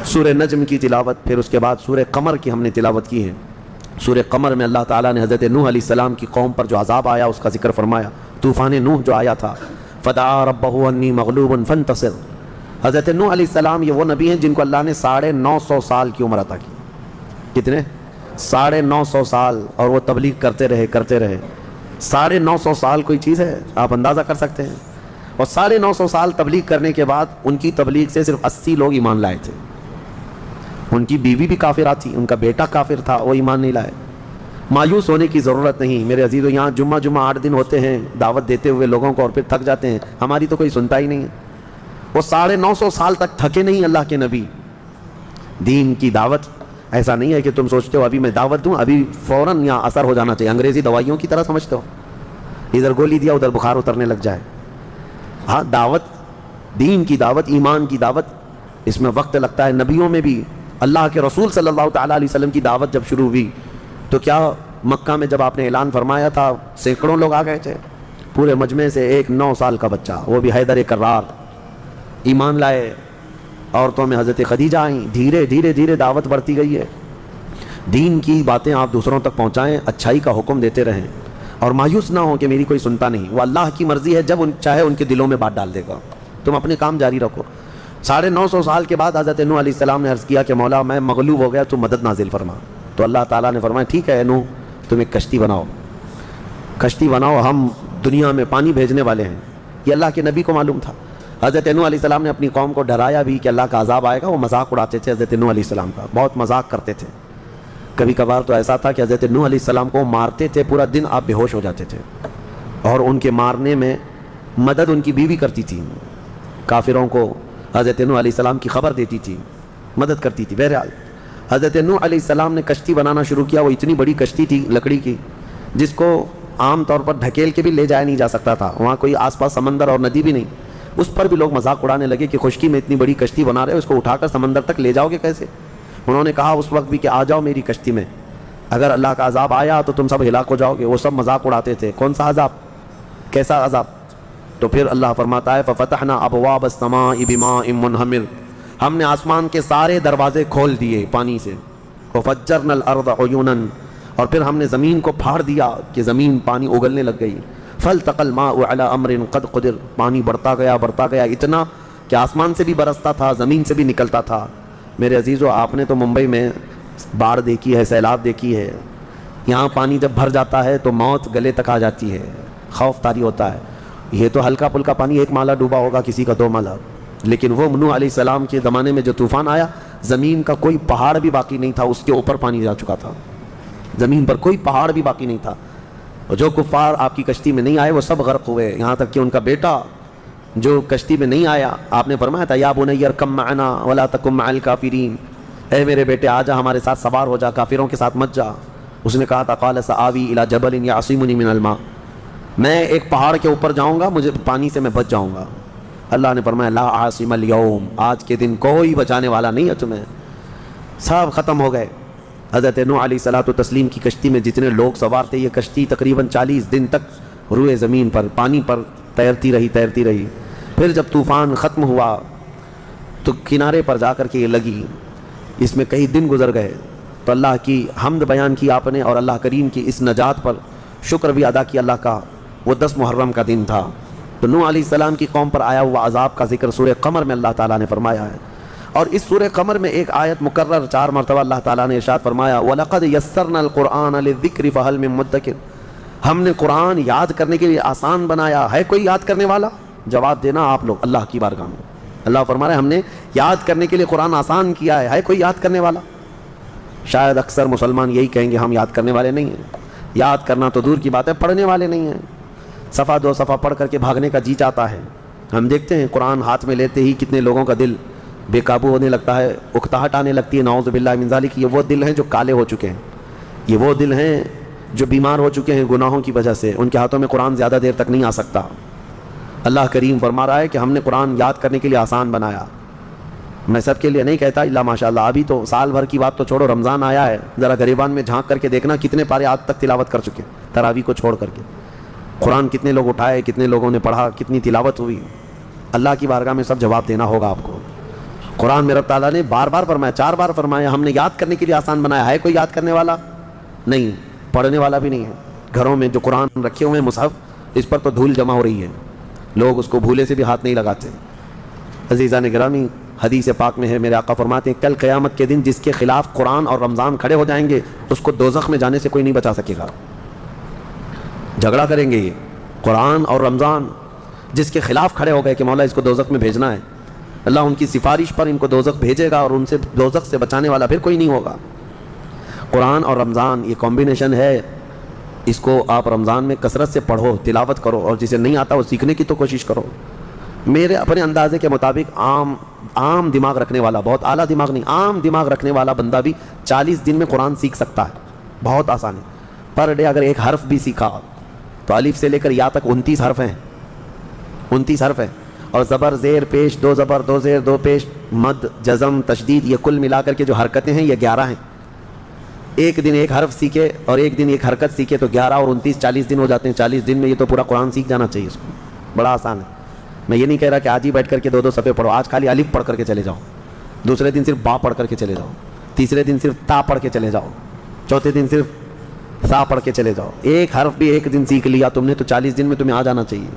سورہ نجم کی تلاوت، پھر اس کے بعد سورہ قمر کی ہم نے تلاوت کی ہے۔ سورہ قمر میں اللہ تعالیٰ نے حضرت نوح علیہ السلام کی قوم پر جو عذاب آیا اس کا ذکر فرمایا، طوفان نوح جو آیا تھا، فدعا ربہ انی مغلوب فانتصر۔ حضرت نوح علیہ السلام یہ وہ نبی ہیں جن کو اللہ نے 950 سال کی عمر عطا کی۔ کتنے؟ 950 سال، اور وہ تبلیغ کرتے رہے 950 سال کوئی چیز ہے؟ آپ اندازہ کر سکتے ہیں۔ اور 950 سال تبلیغ کرنے کے بعد ان کی تبلیغ سے صرف 80 لوگ ایمان لائے تھے۔ ان کی بیوی بھی کافرہ تھی، ان کا بیٹا کافر تھا، وہ ایمان نہیں لائے۔ مایوس ہونے کی ضرورت نہیں میرے عزیزو، یہاں جمعہ 8 دن ہوتے ہیں دعوت دیتے ہوئے لوگوں کو، اور پھر تھک جاتے ہیں، ہماری تو کوئی سنتا ہی نہیں ہے۔ وہ 950 سال تک تھکے نہیں اللہ کے نبی۔ دین کی دعوت ایسا نہیں ہے کہ تم سوچتے ہو ابھی میں دعوت دوں ابھی فوراً یہاں اثر ہو جانا چاہیے، انگریزی دوائیوں کی طرح سمجھتے ہو، ادھر گولی دیا ادھر بخار اترنے لگ جائے۔ ہاں، دعوت، دین کی دعوت، ایمان کی دعوت، اس میں وقت لگتا ہے۔ نبیوں میں بھی اللہ کے رسول صلی اللہ تعالیٰ علیہ وسلم کی دعوت جب شروع ہوئی تو کیا مکہ میں جب آپ نے اعلان فرمایا تھا سینکڑوں لوگ آ گئے تھے، پورے مجمع سے ایک 9 سال کا بچہ، وہ بھی حیدر کرار، ایمان لائے۔ عورتوں میں حضرت خدیجہ آئیں، دھیرے دھیرے دھیرے دعوت بڑھتی گئی ہے۔ دین کی باتیں آپ دوسروں تک پہنچائیں، اچھائی کا حکم دیتے رہیں، اور مایوس نہ ہوں کہ میری کوئی سنتا نہیں۔ وہ اللہ کی مرضی ہے، جب چاہے ان کے دلوں میں بات ڈال دے گا، تم اپنے کام جاری رکھو۔ 950 سال کے بعد حضرت نوح علیہ السلام نے عرض کیا کہ مولا میں مغلوب ہو گیا، تو مدد نازل فرما۔ تو اللہ تعالیٰ نے فرمایا ٹھیک ہے نوح، تم ایک کشتی بناؤ، کشتی بناؤ، ہم دنیا میں پانی بھیجنے والے ہیں۔ یہ اللہ کے نبی کو معلوم تھا۔ حضرت نوح علیہ السلام نے اپنی قوم کو ڈرایا بھی کہ اللہ کا عذاب آئے گا۔ وہ مذاق اڑاتے تھے حضرت نوح علیہ السلام کا، بہت مذاق کرتے تھے۔ کبھی کبھار تو ایسا تھا کہ حضرت نوح علیہ السلام کو مارتے تھے، پورا دن آپ بے ہوش ہو جاتے تھے، اور ان کے مارنے میں مدد ان کی بیوی کرتی تھی، کافروں کو حضرت نوح علیہ السلام کی خبر دیتی تھی، مدد کرتی تھی۔ بہرحال حضرت نوح علیہ السلام نے کشتی بنانا شروع کیا۔ وہ اتنی بڑی کشتی تھی لکڑی کی، جس کو عام طور پر ڈھکیل کے بھی لے جایا نہیں جا سکتا تھا، وہاں کوئی آس پاس سمندر اور ندی بھی نہیں۔ اس پر بھی لوگ مذاق اڑانے لگے کہ خشکی میں اتنی بڑی کشتی بنا رہے ہو، اس کو اٹھا کر سمندر تک لے جاؤ گے کیسے؟ انہوں نے کہا اس وقت بھی کہ آ جاؤ میری کشتی میں، اگر اللہ کا عذاب آیا تو تم سب ہلاک ہو جاؤ گے۔ وہ سب مذاق اڑاتے تھے، کون سا عذاب، کیسا عذاب؟ تو پھر اللہ فرماتا ہے ففتحنا ابواب السماء بماء منہمر، ہم نے آسمان کے سارے دروازے کھول دیے پانی سے، وفجرنا الارض عیونا، اور پھر ہم نے زمین کو پھاڑ دیا کہ زمین پانی اگلنے لگ گئی۔ فالتقى الماء على امر قد قدر، پانی بڑھتا گیا اتنا کہ آسمان سے بھی برستا تھا، زمین سے بھی نکلتا تھا۔ میرے عزیزو، آپ نے تو ممبئی میں باڑھ دیکھی ہے، سیلاب دیکھی ہے، یہاں پانی جب بھر جاتا ہے تو موت گلے تک آ جاتی ہے، خوف طاری ہوتا ہے۔ یہ تو ہلکا پھلکا پانی، 1 مالا ڈوبا ہوگا، کسی کا 2 مالا، لیکن وہ نوح علیہ السلام کے زمانے میں جو طوفان آیا، زمین کا کوئی پہاڑ بھی باقی نہیں تھا، اس کے اوپر پانی جا چکا تھا، زمین پر کوئی پہاڑ بھی باقی نہیں تھا۔ اور جو کفار آپ کی کشتی میں نہیں آئے وہ سب غرق ہوئے، یہاں تک کہ ان کا بیٹا جو کشتی میں نہیں آیا، آپ نے فرمایا تھا یا بنی ارکب معنا ولا تکن مع الکافرین، اے میرے بیٹے آ جا، ہمارے ساتھ سوار ہو جا، کافروں کے ساتھ مت جا۔ اس نے کہا تھا قال سآوی الی جبل یعصمنی من الماء، میں ایک پہاڑ کے اوپر جاؤں گا، مجھے پانی سے میں بچ جاؤں گا۔ اللہ نے فرمایا لا عاصم اليوم، آج کے دن کوئی بچانے والا نہیں ہے تمہیں، سب ختم ہو گئے۔ حضرت نوح علیہ الصلوۃ والتسلیم کی کشتی میں جتنے لوگ سوار تھے، یہ کشتی تقریباً 40 دن تک روئے زمین پر پانی پر تیرتی رہی۔ پھر جب طوفان ختم ہوا تو کنارے پر جا کر کے یہ لگی، اس میں کئی دن گزر گئے، تو اللہ کی حمد بیان کی آپ نے، اور اللہ کریم کی اس نجات پر شکر بھی ادا کیا اللہ کا۔ وہ 10 محرم کا دن تھا، تو نوح علیہ السلام کی قوم پر آیا ہوا عذاب کا ذکر سورہ قمر میں اللہ تعالیٰ نے فرمایا ہے۔ اور اس سورہ قمر میں ایک آیت مکرر 4 مرتبہ اللہ تعالیٰ نے ارشاد فرمایا وَلَقَدْ يَسَّرْنَا الْقُرْآنَ لِلذِّكْرِ فَهَلْ مِن مُدَّكِرٍ، ہم نے قرآن یاد کرنے کے لیے آسان بنایا، ہے کوئی یاد کرنے والا؟ جواب دینا آپ لوگ اللہ کی بارگاہ میں۔ اللہ فرما رہا ہے ہم نے یاد کرنے کے لیے قرآن آسان کیا ہے کوئی یاد کرنے والا؟ شاید اکثر مسلمان یہی کہیں گے ہم یاد کرنے والے نہیں ہیں، یاد کرنا تو دور کی بات ہے، پڑھنے والے نہیں ہیں، صفحہ 2 صفحہ پڑھ کر کے بھاگنے کا جی چاہتا ہے۔ ہم دیکھتے ہیں قرآن ہاتھ میں لیتے ہی کتنے لوگوں کا دل بے قابو ہونے لگتا ہے، اکتاہٹ آنے لگتی ہے، نعوذ باللہ من ذالک۔ یہ وہ دل ہیں جو کالے ہو چکے ہیں، یہ وہ دل ہیں جو بیمار ہو چکے ہیں گناہوں کی وجہ سے، ان کے ہاتھوں میں قرآن زیادہ دیر تک نہیں آ سکتا۔ اللہ کریم فرما رہا ہے کہ ہم نے قرآن یاد کرنے کے لیے آسان بنایا۔ میں سب کے لیے نہیں کہتا الا ماشاءاللہ، ابھی تو سال بھر کی بات تو چھوڑو، رمضان آیا ہے، ذرا گریبان میں جھانک کر کے دیکھنا کتنے پارے آج تک تلاوت کر چکے، تراویح کو چھوڑ کر کے قرآن کتنے لوگ اٹھائے، کتنے لوگوں نے پڑھا، کتنی تلاوت ہوئی۔ اللہ کی بارگاہ میں سب جواب دینا ہوگا آپ کو۔ قرآن میں رب تعالیٰ نے بار بار فرمایا، 4 بار فرمایا، ہم نے یاد کرنے کے لیے آسان بنایا ہے، کوئی یاد کرنے والا نہیں، پڑھنے والا بھی نہیں ہے۔ گھروں میں جو قرآن رکھے ہوئے ہیں مصحف، اس پر تو دھول جمع ہو رہی ہے، لوگ اس کو بھولے سے بھی ہاتھ نہیں لگاتے۔ عزیزان گرامی، حدیث پاک میں ہے، میرے آقا فرماتے ہیں کل قیامت کے دن جس کے خلاف قرآن اور رمضان کھڑے ہو جائیں گے اس کو دوزخ میں جانے سے کوئی نہیں بچا سکے گا۔ جھگڑا کریں گے یہ قرآن اور رمضان، جس کے خلاف کھڑے ہو گئے کہ مولا اس کو دوزخ میں بھیجنا ہے، اللہ ان کی سفارش پر ان کو دوزخ بھیجے گا، اور ان سے دوزخ سے بچانے والا پھر کوئی نہیں ہوگا۔ قرآن اور رمضان یہ کمبینیشن ہے، اس کو آپ رمضان میں کثرت سے پڑھو، تلاوت کرو، اور جسے نہیں آتا وہ سیکھنے کی تو کوشش کرو۔ میرے اپنے اندازے کے مطابق عام دماغ رکھنے والا، بہت اعلیٰ دماغ نہیں، عام دماغ رکھنے والا بندہ بھی 40 دن میں قرآن سیکھ سکتا ہے، بہت آسان ہے۔ پر ڈے اگر ایک حرف بھی سیکھا تو الف سے لے کر یا تک 29 حرف ہیں، 29 حرف ہیں، اور زبر زیر پیش، 2 زبر 2 زیر 2 پیش، مد جزم تشدید، یہ کل ملا کر کے جو حرکتیں ہیں یہ 11 ہیں۔ ایک دن ایک حرف سیکھے اور ایک دن ایک حرکت سیکھے تو 11 اور 29 40 دن ہو جاتے ہیں۔ 40 دن میں یہ تو پورا قرآن سیکھ جانا چاہیے، اس کو بڑا آسان ہے۔ میں یہ نہیں کہہ رہا کہ آج ہی بیٹھ کر کے 2 صفحے پڑھو، آج خالی الف پڑھ کر کے چلے جاؤ، دوسرے دن صرف با پڑھ کر کے چلے جاؤ، تیسرے دن صرف تا پڑھ کے چلے جاؤ، چوتھے دن صرف سا پڑھ کے چلے جاؤ۔ ایک حرف بھی ایک دن سیکھ لیا تم نے تو 40 دن میں تمہیں آ جانا چاہیے۔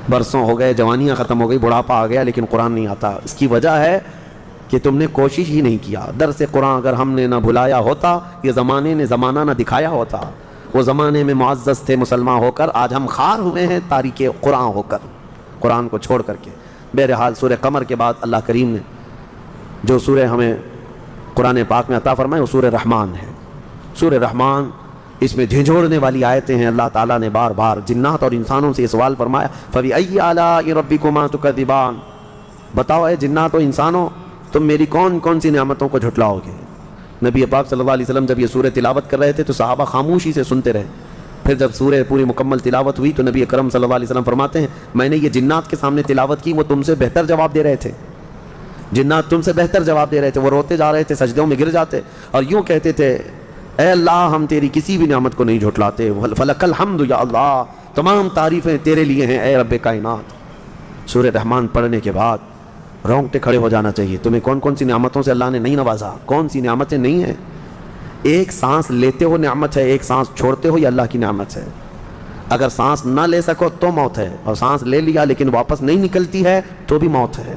برسوں ہو گئے، جوانیاں ختم ہو گئی، بڑھاپا آ گیا، لیکن قرآن نہیں آتا۔ اس کی وجہ ہے کہ تم نے کوشش ہی نہیں کیا۔ درس قرآن اگر ہم نے نہ بھلایا ہوتا، یہ زمانے نے زمانہ نہ دکھایا ہوتا، وہ زمانے میں معزز تھے مسلمان ہو کر، آج ہم خار ہوئے ہیں تاریک قرآن ہو کر، قرآن کو چھوڑ کر کے۔ بہرحال سورہ قمر کے بعد اللہ کریم نے جو سورہ ہمیں قرآن پاک میں عطا فرمائے وہ سورہ رحمان ہے۔ سورہ رحمان، اس میں جھنجھوڑنے والی آیتیں ہیں۔ اللہ تعالیٰ نے بار بار جنات اور انسانوں سے یہ سوال فرمایا، فَبِأَيِّ آلَاءِ رَبِّكُمَا تُكَذِّبَانِ، بتاؤ اے جنات و انسانوں تم میری کون کون سی نعمتوں کو جھٹلاؤ گے۔ نبی پاک صلی اللہ علیہ وسلم جب یہ سورہ تلاوت کر رہے تھے تو صحابہ خاموشی سے سنتے رہے۔ پھر جب سورہ پوری مکمل تلاوت ہوئی تو نبی اکرم صلی اللہ علیہ وسلم فرماتے ہیں میں نے یہ جنات کے سامنے تلاوت کی، وہ تم سے بہتر جواب دے رہے تھے، جنات تم سے بہتر جواب دے رہے تھے، وہ روتے جا رہے تھے، سجدوں میں گر جاتے اور یوں کہتے تھے اے اللہ ہم تیری کسی بھی نعمت کو نہیں جھٹلاتے، فلک الحمد یا اللہ، تمام تعریفیں تیرے لیے ہیں اے رب کائنات۔ سورہ رحمان پڑھنے کے بعد رونگٹے کھڑے ہو جانا چاہیے۔ تمہیں کون کون سی نعمتوں سے اللہ نے نہیں نوازا، کون سی نعمتیں نہیں ہیں۔ ایک سانس لیتے ہو نعمت ہے، ایک سانس چھوڑتے ہو یہ اللہ کی نعمت ہے۔ اگر سانس نہ لے سکو تو موت ہے، اور سانس لے لیا لیکن واپس نہیں نکلتی ہے تو بھی موت ہے۔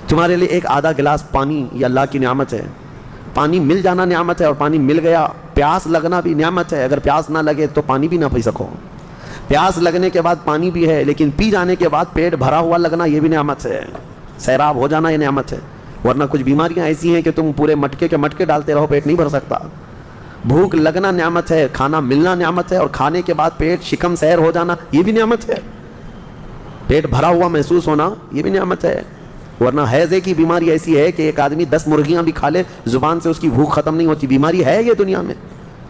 تمہارے لیے ایک آدھا گلاس پانی یہ اللہ کی نعمت ہے۔ پانی مل جانا نعمت ہے، اور پانی مل گیا، پیاس لگنا بھی نعمت ہے۔ اگر پیاس نہ لگے تو پانی بھی نہ پی سکو، پیاس لگنے کے بعد پانی بھی ہے، لیکن پی جانے کے بعد پیٹ بھرا ہوا لگنا یہ بھی نعمت ہے۔ سیراب ہو جانا یہ نعمت ہے، ورنہ کچھ بیماریاں ایسی ہیں کہ تم پورے مٹکے کے مٹکے ڈالتے رہو پیٹ نہیں بھر سکتا۔ بھوک لگنا نعمت ہے، کھانا ملنا نعمت ہے، اور کھانے کے بعد پیٹ شکم سیر ہو جانا یہ بھی نعمت ہے۔ پیٹ بھرا ہوا محسوس ہونا یہ بھی نعمت ہے، ورنہ ہیضے کی بیماری ایسی ہے کہ ایک آدمی 10 مرغیاں بھی کھا لے زبان سے اس کی بھوک ختم نہیں ہوتی، بیماری ہے یہ دنیا میں۔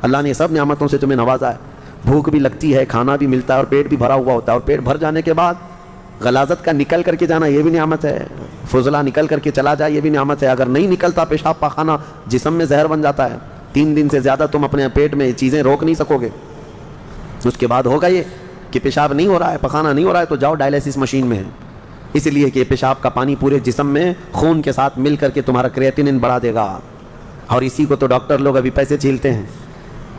اللہ نے سب نعمتوں سے تمہیں نوازا ہے، بھوک بھی لگتی ہے، کھانا بھی ملتا ہے، اور پیٹ بھی بھرا ہوا ہوتا ہے، اور پیٹ بھر جانے کے بعد غلاظت کا نکل کر کے جانا یہ بھی نعمت ہے، فضلہ نکل کر کے چلا جائے یہ بھی نعمت ہے۔ اگر نہیں نکلتا پیشاب پاخانہ جسم میں زہر بن جاتا ہے، 3 دن سے زیادہ تم اپنے پیٹ میں چیزیں روک نہیں سکو گے۔ اس کے بعد ہوگا یہ کہ پیشاب نہیں ہو رہا ہے، پخانہ نہیں ہو رہا ہے، تو جاؤ ڈائلیسس مشین میں ہے، اس لیے کہ پیشاب کا پانی پورے جسم میں خون کے ساتھ مل کر کے تمہارا کریٹینن بڑھا دے گا۔ اور اسی کو تو ڈاکٹر لوگ ابھی پیسے چھیلتے ہیں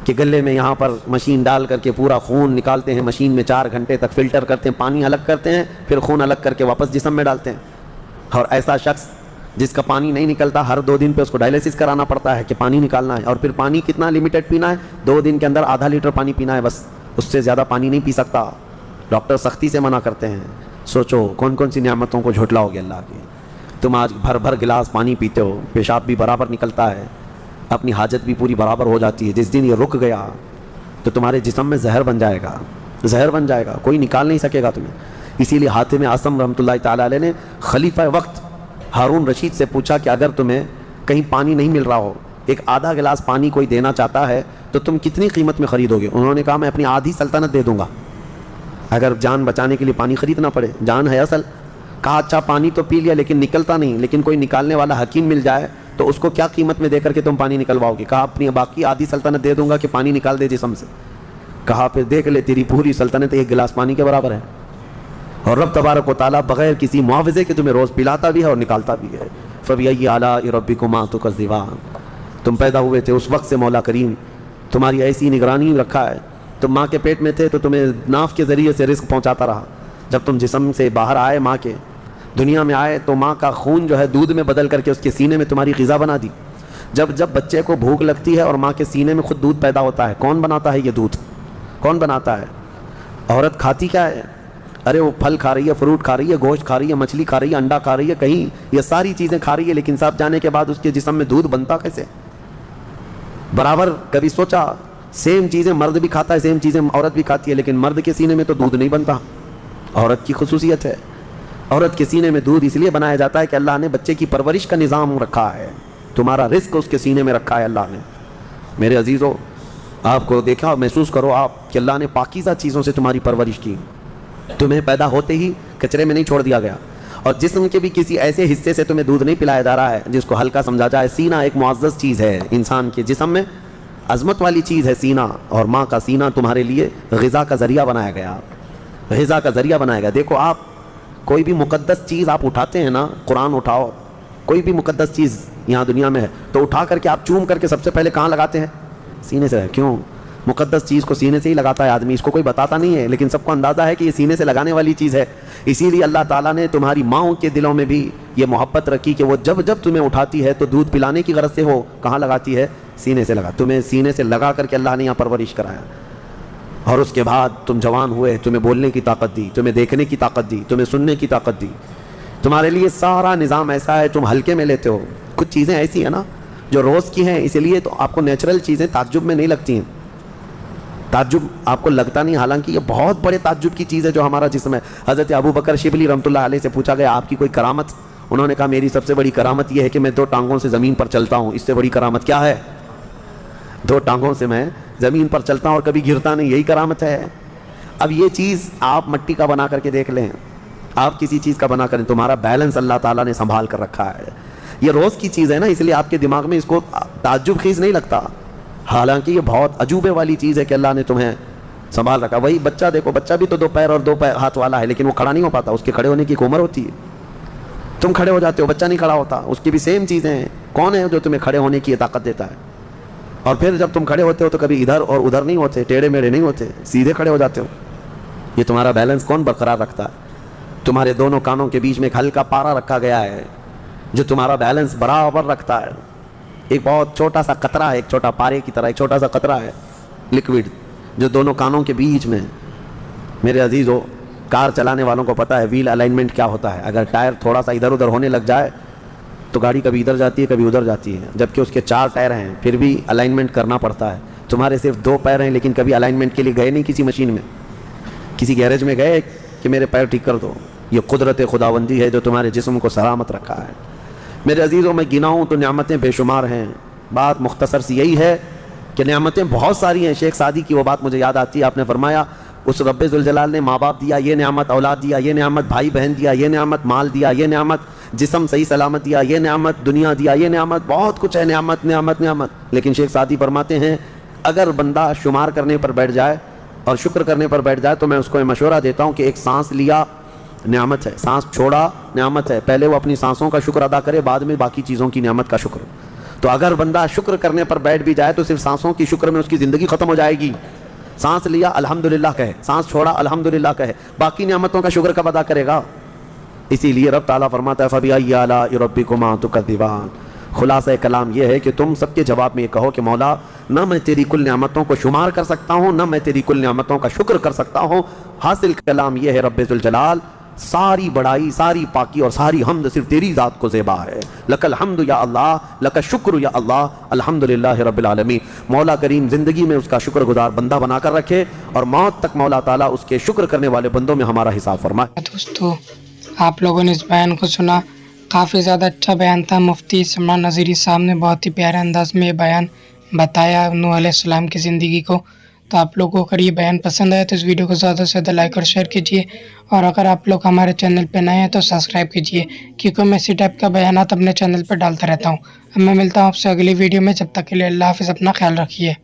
کہ گلے میں یہاں پر مشین ڈال کر کے پورا خون نکالتے ہیں، مشین میں 4 گھنٹے تک فلٹر کرتے ہیں، پانی الگ کرتے ہیں، پھر خون الگ کر کے واپس جسم میں ڈالتے ہیں۔ اور ایسا شخص جس کا پانی نہیں نکلتا ہر 2 دن پہ اس کو ڈائلیسس کرانا پڑتا ہے کہ پانی نکالنا ہے، اور پھر پانی کتنا لمیٹڈ پینا ہے، 2 دن کے اندر آدھا لیٹر پانی پینا ہے بس، اس سے زیادہ پانی نہیں پی سکتا۔ ڈاکٹر سختی سے منع کرتے ہیں۔ سوچو کون کون سی نعمتوں کو جھٹلاؤ گے اللہ کی۔ تم آج بھر بھر گلاس پانی پیتے ہو، پیشاب بھی برابر نکلتا ہے، اپنی حاجت بھی پوری برابر ہو جاتی ہے، جس دن یہ رک گیا تو تمہارے جسم میں زہر بن جائے گا، زہر بن جائے گا، کوئی نکال نہیں سکے گا تمہیں۔ اسی لیے حاتم اعصم رحمۃ اللہ تعالیٰ علیہ نے خلیفہ وقت ہارون رشید سے پوچھا کہ اگر تمہیں کہیں پانی نہیں مل رہا ہو، ایک آدھا گلاس پانی کوئی دینا چاہتا ہے تو تم کتنی قیمت میں خریدو گے؟ انہوں نے کہا میں اپنی آدھی سلطنت دے دوں گا اگر جان بچانے کے لیے پانی خریدنا پڑے، جان ہے اصل۔ کہا اچھا پانی تو پی لیا لیکن نکلتا نہیں، لیکن کوئی نکالنے والا حکیم مل جائے تو اس کو کیا قیمت میں دے کر کے تم پانی نکلواؤ گے؟ کہا اپنی باقی آدھی سلطنت دے دوں گا کہ پانی نکال دے جسم سے۔ کہا پھر دیکھ لے تیری پوری سلطنت 1 گلاس پانی کے برابر ہے۔ اور رب تبارک و تعالیٰ بغیر کسی معاوضے کے تمہیں روز پلاتا بھی ہے اور نکالتا بھی ہے. فَبِأَيِّ آلَاءِ رَبِّكُمَا تُكَذِّبَانِ. تم پیدا ہوئے تھے اس وقت سے مولا کریم تمہاری ایسی نگرانی رکھا ہے. تم ماں کے پیٹ میں تھے تو تمہیں ناف کے ذریعے سے رزق پہنچاتا رہا. جب تم جسم سے باہر آئے ماں کے دنیا میں آئے تو ماں کا خون جو ہے دودھ میں بدل کر کے اس کے سینے میں تمہاری غذا بنا دی. جب بچے کو بھوک لگتی ہے اور ماں کے سینے میں خود دودھ پیدا ہوتا ہے, کون بناتا ہے یہ دودھ؟ کون بناتا ہے؟ عورت کھاتی کیا ہے؟ ارے وہ پھل کھا رہی ہے, فروٹ کھا رہی ہے, گوشت کھا رہی ہے, مچھلی کھا رہی ہے, انڈا کھا رہی ہے, کہیں یہ ساری چیزیں کھا رہی ہے, لیکن سب جانے کے بعد اس کے جسم میں دودھ بنتا کیسے؟ برابر کبھی سوچا سیم چیزیں مرد بھی کھاتا ہے, سیم چیزیں عورت بھی کھاتی ہے, لیکن مرد کے سینے میں تو دودھ نہیں بنتا. عورت کی خصوصیت ہے, عورت کے سینے میں دودھ اس لیے بنایا جاتا ہے کہ اللہ نے بچے کی پرورش کا نظام رکھا ہے, تمہارا رزق اس کے سینے میں رکھا ہے اللہ نے. میرے عزیزو, آپ کو دیکھا محسوس کرو آپ کہ اللہ نے پاکیزہ چیزوں سے تمہاری پرورش کی. تمہیں پیدا ہوتے ہی کچرے میں نہیں چھوڑ دیا گیا, اور جسم کے بھی کسی ایسے حصے سے تمہیں دودھ نہیں پلایا جا رہا ہے جس کو ہلکا سمجھا جائے. سینہ ایک معزز چیز ہے, انسان کے جسم میں عظمت والی چیز ہے سینہ, اور ماں کا سینہ تمہارے لیے غذا کا ذریعہ بنایا گیا, غذا کا ذریعہ بنایا گیا. دیکھو آپ کوئی بھی مقدس چیز آپ اٹھاتے ہیں نا, قرآن اٹھاؤ, کوئی بھی مقدس چیز یہاں دنیا میں ہے تو اٹھا کر کے آپ چوم کر کے سب سے پہلے کہاں لگاتے ہیں؟ سینے سے. کیوں؟ مقدس چیز کو سینے سے ہی لگاتا ہے آدمی, اس کو کوئی بتاتا نہیں ہے, لیکن سب کو اندازہ ہے کہ یہ سینے سے لگانے والی چیز ہے. اسی لیے اللہ تعالیٰ نے تمہاری ماؤں کے دلوں میں بھی یہ محبت رکھی کہ وہ جب تمہیں اٹھاتی ہے تو دودھ پلانے کی غرض سے ہو, کہاں لگاتی ہے؟ سینے سے لگا. تمہیں سینے سے لگا کر کے اللہ نے یہاں پرورش کرایا, اور اس کے بعد تم جوان ہوئے, تمہیں بولنے کی طاقت دی, تمہیں دیکھنے کی طاقت دی, تمہیں سننے کی طاقت دی. تمہارے لیے سارا نظام ایسا ہے, تم ہلکے میں لیتے ہو. کچھ چیزیں ایسی ہیں نا جو روز کی ہیں, اسی لیے تو آپ کو نیچرل چیزیں تعجب میں نہیں لگتی ہیں, تعجب آپ کو لگتا نہیں, حالانکہ یہ بہت بڑے تعجب کی چیز ہے جو ہمارا جسم ہے. حضرت ابو بکر شبلی رحمۃ اللہ علیہ سے پوچھا گیا آپ کی کوئی کرامت؟ انہوں نے کہا میری سب سے بڑی کرامت یہ ہے کہ میں 2 ٹانگوں سے زمین پر چلتا ہوں. اس سے بڑی کرامت کیا ہے؟ 2 ٹانگوں سے میں زمین پر چلتا ہوں اور کبھی گرتا نہیں, یہی کرامت ہے. اب یہ چیز آپ مٹی کا بنا کر کے دیکھ لیں, آپ کسی چیز کا بنا کریں, تمہارا بیلنس اللہ تعالیٰ نے سنبھال کر رکھا ہے. یہ روز کی چیز ہے نا, اس لیے آپ کے دماغ میں اس کو تعجب خیز نہیں لگتا, حالانکہ یہ بہت عجوبے والی چیز ہے کہ اللہ نے تمہیں سنبھال رکھا. وہی بچہ دیکھو, بچہ بھی تو 2 پیر اور 2 ہاتھ والا ہے, لیکن وہ کھڑا نہیں ہو پاتا, اس کے کھڑے ہونے کی ایک عمر ہوتی ہے. تم کھڑے ہو جاتے ہو, بچہ نہیں کھڑا ہوتا, اس کی بھی سیم چیزیں ہیں. کون ہے جو تمہیں کھڑے ہونے کی طاقت دیتا ہے؟ اور پھر جب تم کھڑے ہوتے ہو تو کبھی ادھر اور ادھر نہیں ہوتے, ٹیڑھے میڑھے نہیں ہوتے, سیدھے کھڑے ہو جاتے ہو. یہ تمہارا بیلنس کون برقرار رکھتا ہے؟ تمہارے دونوں کانوں کے بیچ میں ایک ہلکا پارا رکھا گیا ہے جو تمہارا بیلنس برابر رکھتا ہے. ایک بہت چھوٹا سا قطرہ ہے, ایک چھوٹا پارے کی طرح ایک چھوٹا سا قطرہ ہے لکوڈ جو دونوں کانوں کے بیچ میں. میرے عزیزو, کار چلانے والوں کو پتہ ہے ویل الائنمنٹ کیا ہوتا ہے. اگر ٹائر تھوڑا سا ادھر ادھر ہونے لگ جائے تو گاڑی کبھی ادھر جاتی ہے کبھی ادھر جاتی ہے, جبکہ اس کے 4 ٹائر ہیں پھر بھی الائنمنٹ کرنا پڑتا ہے. تمہارے صرف 2 پیر ہیں, لیکن کبھی الائنمنٹ کے لیے گئے نہیں کسی مشین میں, کسی گیرج میں گئے کہ میرے پیر ٹھیک کر دو. یہ قدرت خداوندی ہے جو تمہارے جسم کو سلامت رکھا ہے. میرے عزیزوں, میں گناؤں تو نعمتیں بے شمار ہیں. بات مختصر سی یہی ہے کہ نعمتیں بہت ساری ہیں. شیخ سعدی کی وہ بات مجھے یاد آتی ہے, آپ نے فرمایا اس رب ذوالجلال نے ماں باپ دیا, یہ نعمت اولاد دیا, یہ نعمت بھائی بہن دیا, یہ نعمت مال دیا, یہ نعمت جسم صحیح سلامت دیا, یہ نعمت دنیا دیا, یہ نعمت بہت کچھ ہے, نعمت نعمت نعمت. لیکن شیخ سعدی فرماتے ہیں اگر بندہ شمار کرنے پر بیٹھ جائے اور شکر کرنے پر بیٹھ جائے تو میں اس کو یہ مشورہ دیتا ہوں کہ ایک سانس لیا نعمت ہے, سانس چھوڑا نعمت ہے. پہلے وہ اپنی سانسوں کا شکر ادا کرے, بعد میں باقی چیزوں کی نعمت کا شکر. تو اگر بندہ شکر کرنے پر بیٹھ بھی جائے تو صرف سانسوں کی شکر میں اس کی زندگی ختم ہو جائے گی. سانس لیا الحمدللہ کہے, سانس چھوڑا الحمدللہ کہے, باقی نعمتوں کا شکر کب ادا کرے گا؟ اسی لیے رب تعالیٰ فرماتا ہے فَبِأَيِّ آلَاءِ رَبِّكُمَا تُكَذِّبَانِ. خلاصہ کلام یہ ہے کہ تم سب کے جواب میں یہ کہو کہ مولا نہ میں تیری کل نعمتوں کو شمار کر سکتا ہوں, نہ میں تیری کل نعمتوں کا شکر کر سکتا ہوں. حاصل کلام یہ ہے رب ذوالجلال ساری بڑائی, ساری پاکی اور ساری حمد صرف تیری ذات کو زیبا ہے. لک الحمد یا اللہ, لک شکر یا اللہ, الحمدللہ رب العالمین. مولا کریم زندگی میں اس کا شکر گزار بندہ بنا کر رکھے اور موت تک مولا تعالیٰ اس کے شکر کرنے والے بندوں میں ہمارا حساب فرمائے. دوستو, آپ لوگوں نے اس بیان کو سنا, کافی زیادہ اچھا بیان تھا. مفتی سمران نذیری صاحب نے بہت ہی پیارے انداز میں یہ بیان بتایا نوح علیہ السلام کی زندگی کو. تو آپ لوگوں کو اگر یہ بیان پسند آئے تو اس ویڈیو کو زیادہ سے زیادہ لائک اور شیئر کیجیے, اور اگر آپ لوگ ہمارے چینل پہ نئے ہیں تو سبسکرائب کیجیے, کیونکہ میں اسی ٹائپ کا بیانات اپنے چینل پہ ڈالتا رہتا ہوں. اب میں ملتا ہوں آپ سے اگلی ویڈیو میں, جب تک کے لیے اللہ حافظ, اپنا خیال رکھیے.